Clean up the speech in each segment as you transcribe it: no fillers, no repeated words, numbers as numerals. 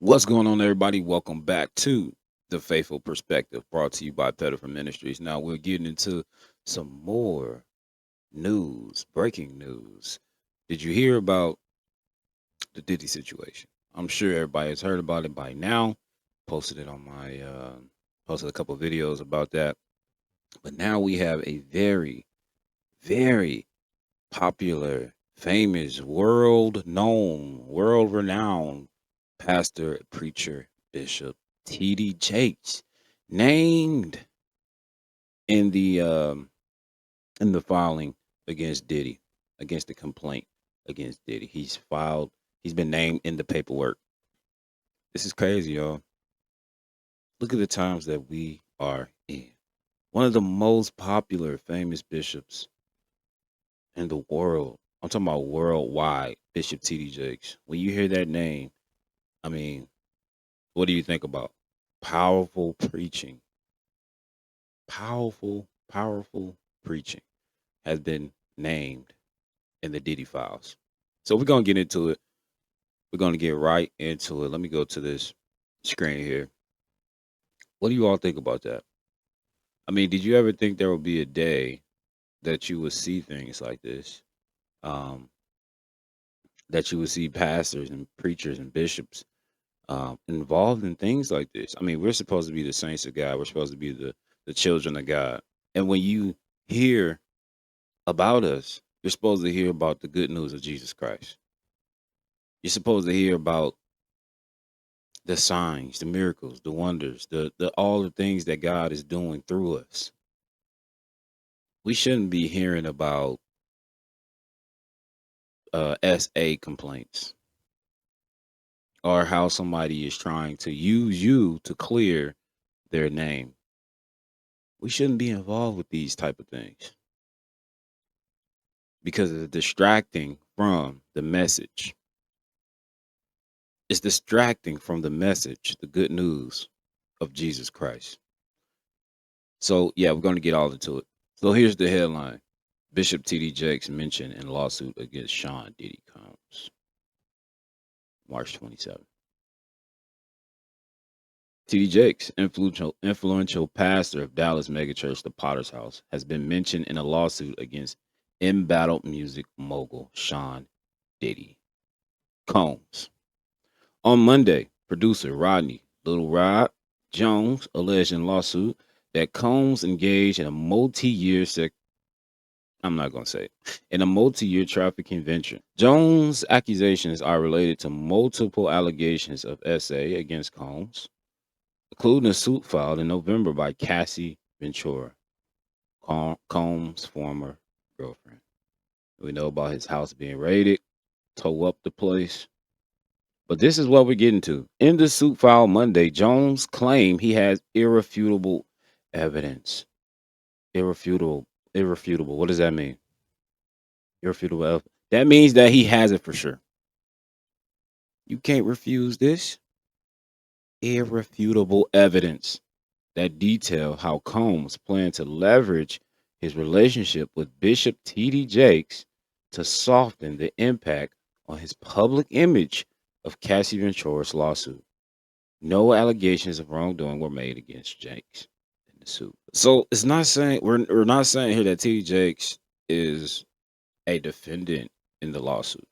What's going on, everybody? Welcome back to the Faithful Perspective, brought to you by Pettiford Ministries. Now we're getting into some more news, breaking news. Did you hear about the Diddy situation? I'm sure everybody has heard about it by now. Posted it on my posted a couple of videos about that. But now we have a very, very popular, famous, world known, world renowned pastor, preacher, bishop T.D. Jakes named in the filing against Diddy, against the complaint against Diddy. He's been named in the paperwork. This is crazy, y'all. Look at the times that we are in. One of the most popular, famous bishops in the world. I'm talking about worldwide, Bishop T.D. Jakes. When you hear that name, I mean, what do you think about? Powerful preaching. Powerful preaching has been named in the Diddy files. So we're going to get into it. We're going to get right into it. Let me go to this screen here. What do you all think about that? I mean, did you ever think there would be a day that you would see things like this? Um, that you would see pastors and preachers and bishops involved in things like this? I mean, we're supposed to be the saints of God. We're supposed to be the children of God. And when you hear about us, you're supposed to hear about the good news of Jesus Christ. You're supposed to hear about the signs, the miracles, the wonders, the all the things that God is doing through us. We shouldn't be hearing about SA complaints or how somebody is trying to use you to clear their name. We shouldn't be involved with these type of things because it's distracting from the message. It's distracting from the message, the good news of Jesus Christ. So, yeah, we're going to get all into it. So, here's the headline. Bishop T.D. Jakes mentioned in lawsuit against Sean Diddy Combs. March 27th. T.D. Jakes, influential pastor of Dallas megachurch, the Potter's House, has been mentioned in a lawsuit against embattled music mogul Sean Diddy Combs. On Monday, producer Rodney Little Rod Jones alleged in lawsuit that Combs engaged in a multi-year I'm not going to say it, in a multi-year trafficking venture. Jones' accusations are related to multiple allegations of SA against Combs, including a suit filed in November by Cassie Ventura, Combs' former girlfriend. We know about his house being raided, tow up the place. But this is what we're getting to. In the suit filed Monday, Jones claimed he has irrefutable evidence. Irrefutable. What does that mean? Irrefutable evidence. That means that he has it for sure. You can't refuse this. Irrefutable evidence that detail how Combs planned to leverage his relationship with Bishop T.D. Jakes to soften the impact on his public image of Cassie Ventura's lawsuit. No allegations of wrongdoing were made against Jakes in the suit. So it's not saying we're not saying here that T.D. Jakes is a defendant in the lawsuit.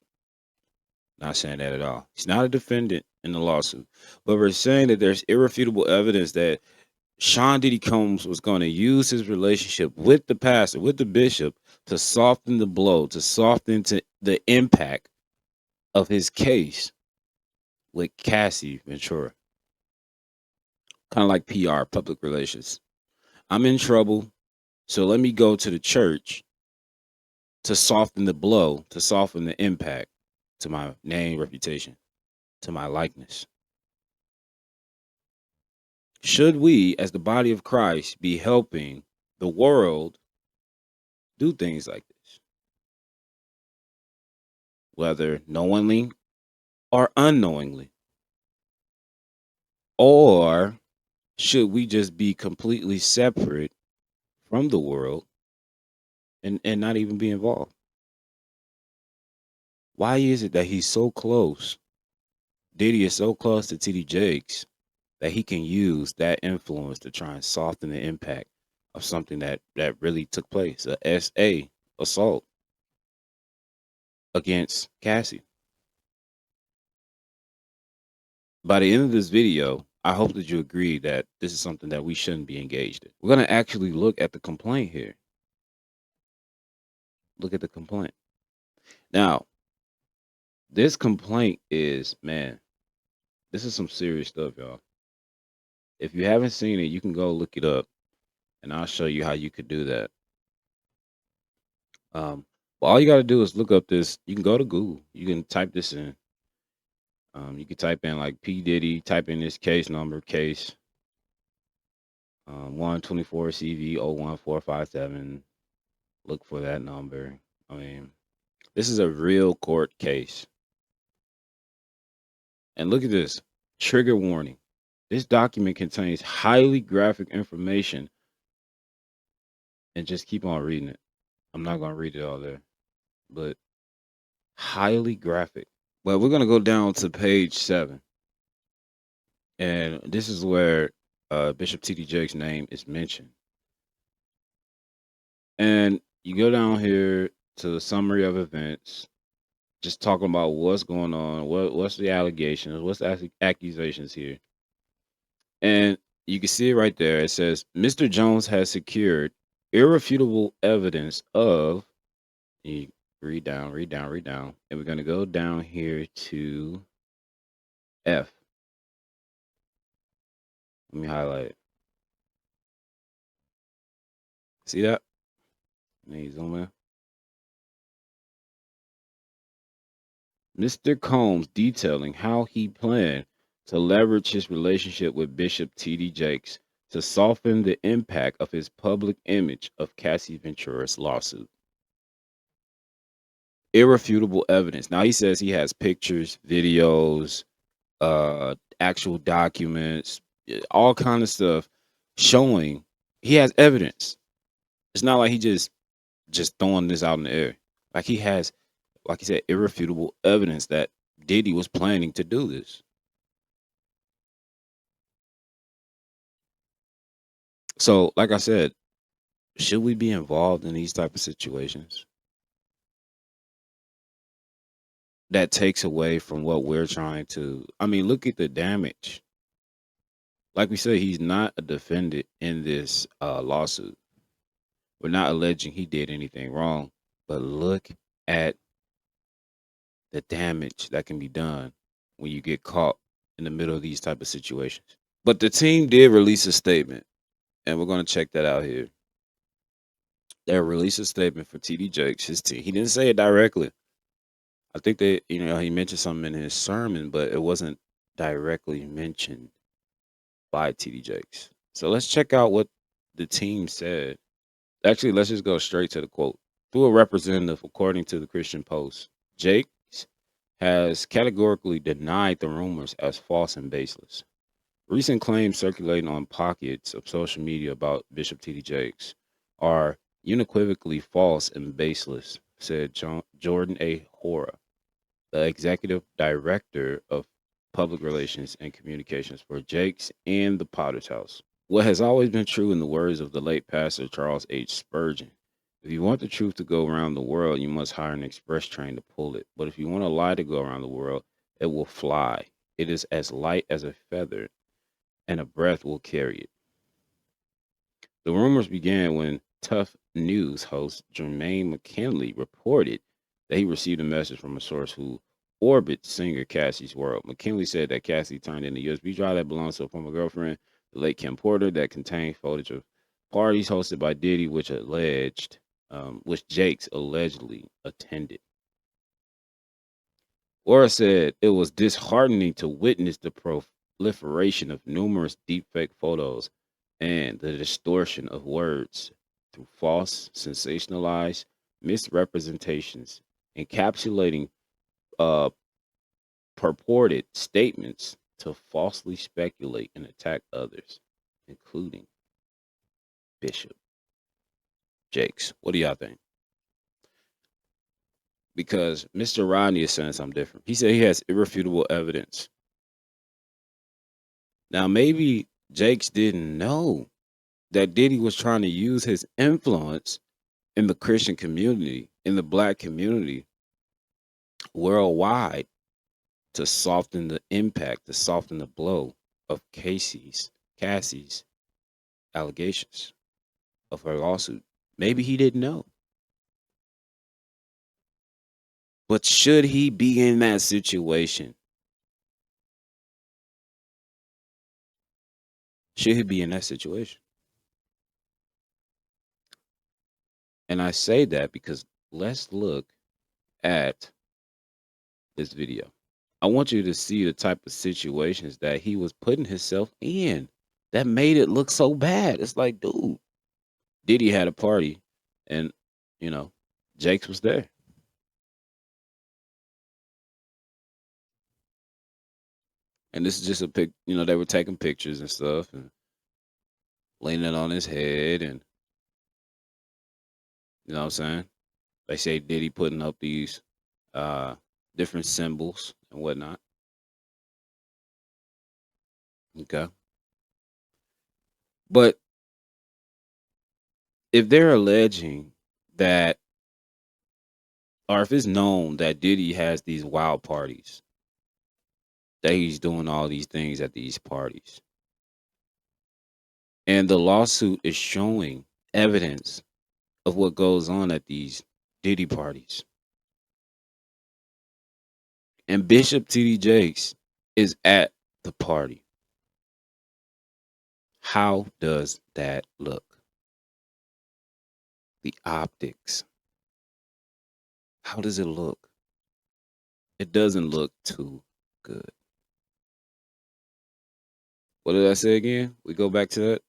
Not saying that at all. He's not a defendant in the lawsuit. But we're saying that there's irrefutable evidence that Sean Diddy Combs was going to use his relationship with the pastor, with the bishop, to soften the blow, to soften the impact of his case with Cassie Ventura. Kind of like PR, public relations. I'm in trouble, so let me go to the church to soften the blow, to soften the impact to my name, reputation, to my likeness. Should we, as the body of Christ, be helping the world do things like this? Whether knowingly or unknowingly? Or should we just be completely separate from the world and not even be involved? Why is it that he's so close Diddy is so close to TD Jakes that he can use that influence to try and soften the impact of something that really took place, a SA assault against Cassie. By the end of this video, I hope that you agree that this is something that we shouldn't be engaged in. We're going to actually look at the complaint here. Look at the complaint. Now, this complaint is, man, this is some serious stuff, y'all. If you haven't seen it, you can go look it up and I'll show you how you could do that. But all you got to do is look up this. You can go to Google. You can type this in. You can type in like P. Diddy, type in this case number, case 124 CV 01457. Look for that number. I mean, this is a real court case. And look at this trigger warning. This document contains highly graphic information. And just keep on reading it. I'm not going to read it all there, but highly graphic. Well, we're going to go down to page 7. And this is where Bishop T.D. Jakes' name is mentioned. And you go down here to the summary of events, just talking about what's going on, what's the allegations, what's the accusations here. And you can see it right there. It says, Mr. Jones has secured irrefutable evidence of, you read down, and we're going to go down here to F. Let me highlight it. See that? Let me zoom in. Mr. Combs detailing how he planned to leverage his relationship with Bishop T.D. Jakes to soften the impact of his public image of Cassie Ventura's lawsuit. Irrefutable evidence. Now he says he has pictures, videos, actual documents, all kind of stuff showing he has evidence. It's not like he just throwing this out in the air. Like he has, like he said, irrefutable evidence that Diddy was planning to do this. So, like I said, should we be involved in these type of situations? That takes away from what we're trying to. I mean, look at the damage. Like we said, he's not a defendant in this lawsuit. We're not alleging he did anything wrong, but look at the damage that can be done when you get caught in the middle of these type of situations. But the team did release a statement, and we're going to check that out here. They released a statement for TD Jakes, his team. He didn't say it directly. I think they, he mentioned something in his sermon, but it wasn't directly mentioned by TD Jakes. So let's check out what the team said. Actually, let's just go straight to the quote. Through a representative, according to the Christian Post, Jakes has categorically denied the rumors as false and baseless. Recent claims circulating on pockets of social media about Bishop T.D. Jakes are unequivocally false and baseless, said Jordan A. Hora, the executive director of public relations and communications for Jakes and the Potter's House. What has always been true in the words of the late pastor Charles H. Spurgeon: if you want the truth to go around the world, you must hire an express train to pull it. But if you want a lie to go around the world, it will fly. It is as light as a feather, and a breath will carry it. The rumors began when Tough News host Jermaine McKinley reported that he received a message from a source who orbits singer Cassie's world. McKinley said that Cassie turned in a USB drive that belongs to a former girlfriend, the late Kim Porter, that contained footage of parties hosted by Diddy, which Jakes allegedly attended. Ora said it was disheartening to witness the proliferation of numerous deepfake photos and the distortion of words through false, sensationalized misrepresentations, encapsulating purported statements to falsely speculate and attack others, including Bishop Jakes. What do y'all think? Because Mr. Rodney is saying something different. He said he has irrefutable evidence Now, maybe Jakes didn't know that Diddy was trying to use his influence in the Christian community, in the black community worldwide to soften the impact, to soften the blow of Cassie's allegations of her lawsuit. Maybe he didn't know. But should he be in that situation? Should he be in that situation? And I say that because let's look at this video. I want you to see the type of situations that he was putting himself in that made it look so bad. It's like, dude, Diddy had a party and, you know, Jakes was there. And this is just a pic, they were taking pictures and stuff and laying it on his head. And, you know what I'm saying? They say Diddy putting up these uh, different symbols and whatnot. Okay. But if they're alleging that, or if it's known that Diddy has these wild parties, that he's doing all these things at these parties, and the lawsuit is showing evidence of what goes on at these Diddy parties, and Bishop T.D. Jakes is at the party, how does that look? The optics. How does it look? It doesn't look too good. What did I say again? We go back to that,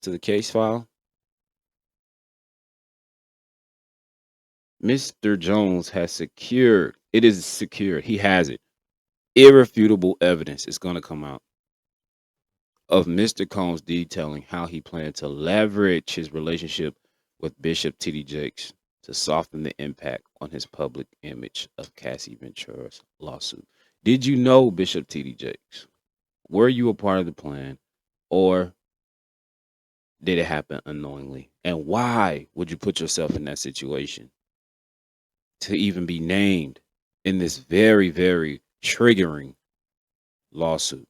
to the case file. Mr. Jones has secured, it is secured, he has it. Irrefutable evidence is going to come out of Mr. Combs detailing how he planned to leverage his relationship with Bishop T.D. Jakes to soften the impact on his public image of Cassie Ventura's lawsuit. Did you know Bishop T.D. Jakes? Were you a part of the plan, or did it happen unknowingly? And why would you put yourself in that situation to even be named in this very, very triggering lawsuit?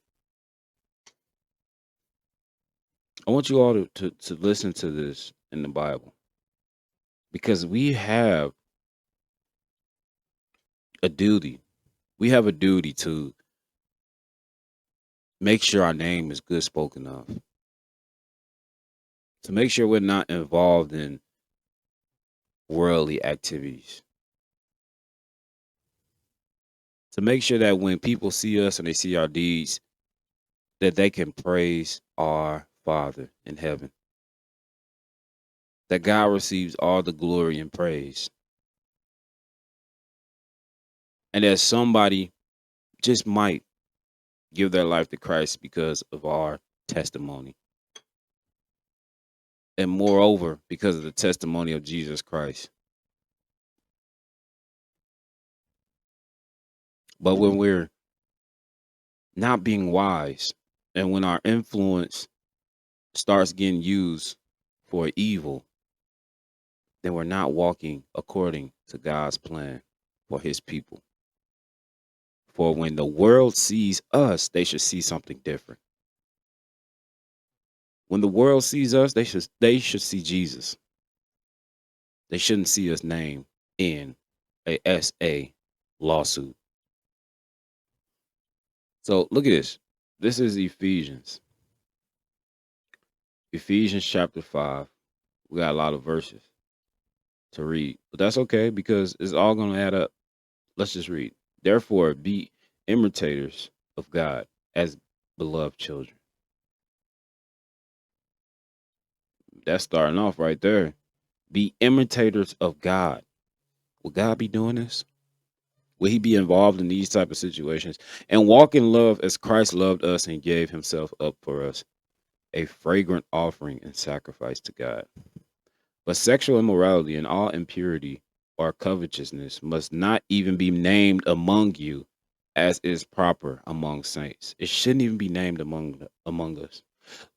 I want you all to listen to this in the Bible, because we have a duty. We have a duty to make sure our name is good spoken of, to make sure we're not involved in worldly activities, to make sure that when people see us and they see our deeds, that they can praise our Father in heaven, that God receives all the glory and praise, and that somebody just might give their life to Christ because of our testimony. And moreover, because of the testimony of Jesus Christ. But when we're not being wise, and when our influence starts getting used for evil, then we're not walking according to God's plan for his people. For when the world sees us, they should see something different. When the world sees us, they should see Jesus. They shouldn't see us named in a SA lawsuit. So look at this. This is Ephesians. Ephesians chapter 5. We got a lot of verses to read, but that's okay because it's all going to add up. Let's just read. Therefore, be imitators of God as beloved children. That's starting off right there. Be imitators of God. Will God be doing this? Will he be involved in these type of situations? And walk in love as Christ loved us and gave himself up for us, a fragrant offering and sacrifice to God. But sexual immorality and all impurity or covetousness must not even be named among you, as is proper among saints. It shouldn't even be named among us.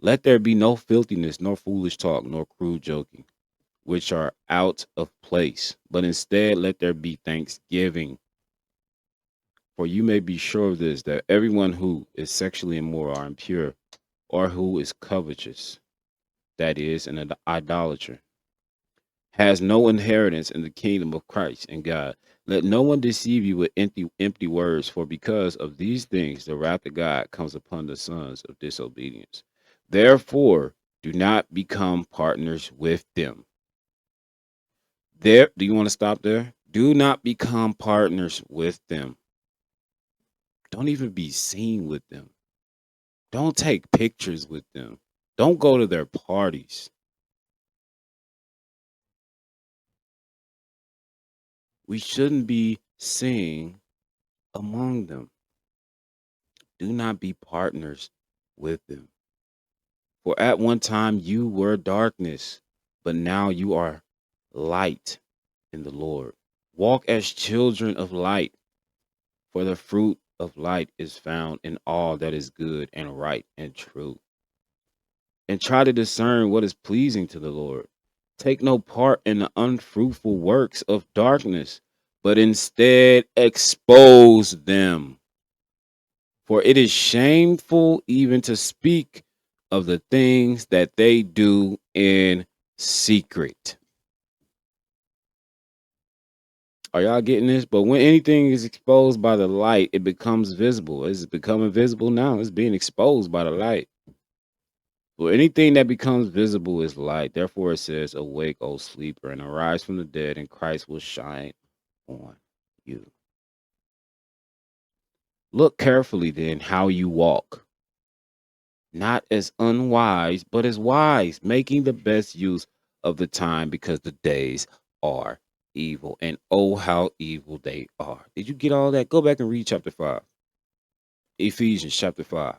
Let there be no filthiness, nor foolish talk, nor crude joking, which are out of place, but instead let there be thanksgiving. For you may be sure of this, that everyone who is sexually immoral or impure, or who is covetous, that is, an idolater, has no inheritance in the kingdom of Christ and God. Let no one deceive you with empty words, for because of these things the wrath of God comes upon the sons of disobedience. Therefore, do not become partners with them. There, do you want to stop there? Do not become partners with them. Don't even be seen with them. Don't take pictures with them. Don't go to their parties. We shouldn't be seen among them. Do not be partners with them. For at one time you were darkness, but now you are light in the Lord. Walk as children of light, for the fruit of light is found in all that is good and right and true. And try to discern what is pleasing to the Lord. Take no part in the unfruitful works of darkness, but instead expose them. For it is shameful even to speak of the things that they do in secret. Are y'all getting this? But when anything is exposed by the light, it becomes visible. It's becoming visible now. It's being exposed by the light. For anything that becomes visible is light. Therefore, it says, awake, O sleeper, and arise from the dead, and Christ will shine on you. Look carefully then how you walk, not as unwise, but as wise, making the best use of the time, because the days are evil. And oh, how evil they are. Did you get all that? Go back and read chapter 5. Ephesians chapter 5.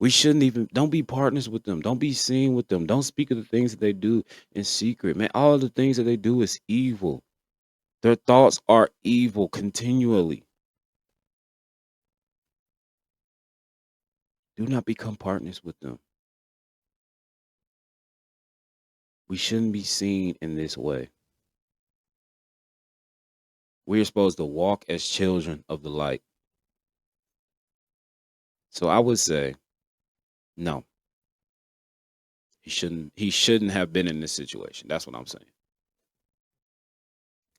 We shouldn't even, don't be partners with them. Don't be seen with them. Don't speak of the things that they do in secret. Man, all of the things that they do is evil. Their thoughts are evil continually. Do not become partners with them. We shouldn't be seen in this way. We are supposed to walk as children of the light. So I would say, no, he shouldn't have been in this situation. That's what I'm saying.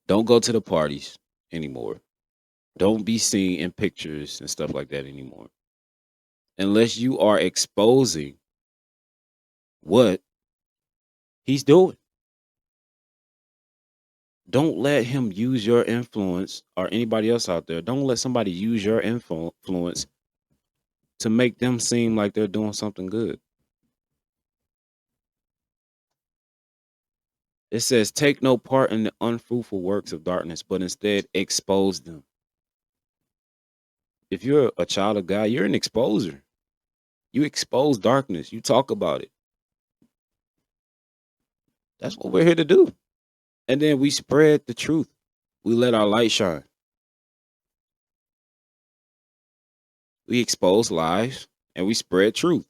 Don't go to the parties anymore. Don't be seen in pictures and stuff like that anymore. Unless you are exposing what he's doing. Don't let him use your influence, or anybody else out there. Don't let somebody use your influence to make them seem like they're doing something good. It says, take no part in the unfruitful works of darkness, but instead expose them. If you're a child of God, you're an exposer. You expose darkness. You talk about it. That's what we're here to do. And then we spread the truth. We let our light shine. We expose lies and we spread truth.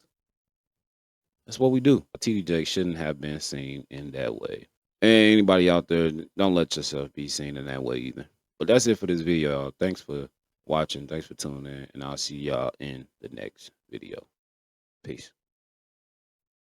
That's what we do. TDJ shouldn't have been seen in that way. And anybody out there, don't let yourself be seen in that way either. But that's it for this video, y'all. Thanks for watching. Thanks for tuning in. And I'll see y'all in the next video. Peace.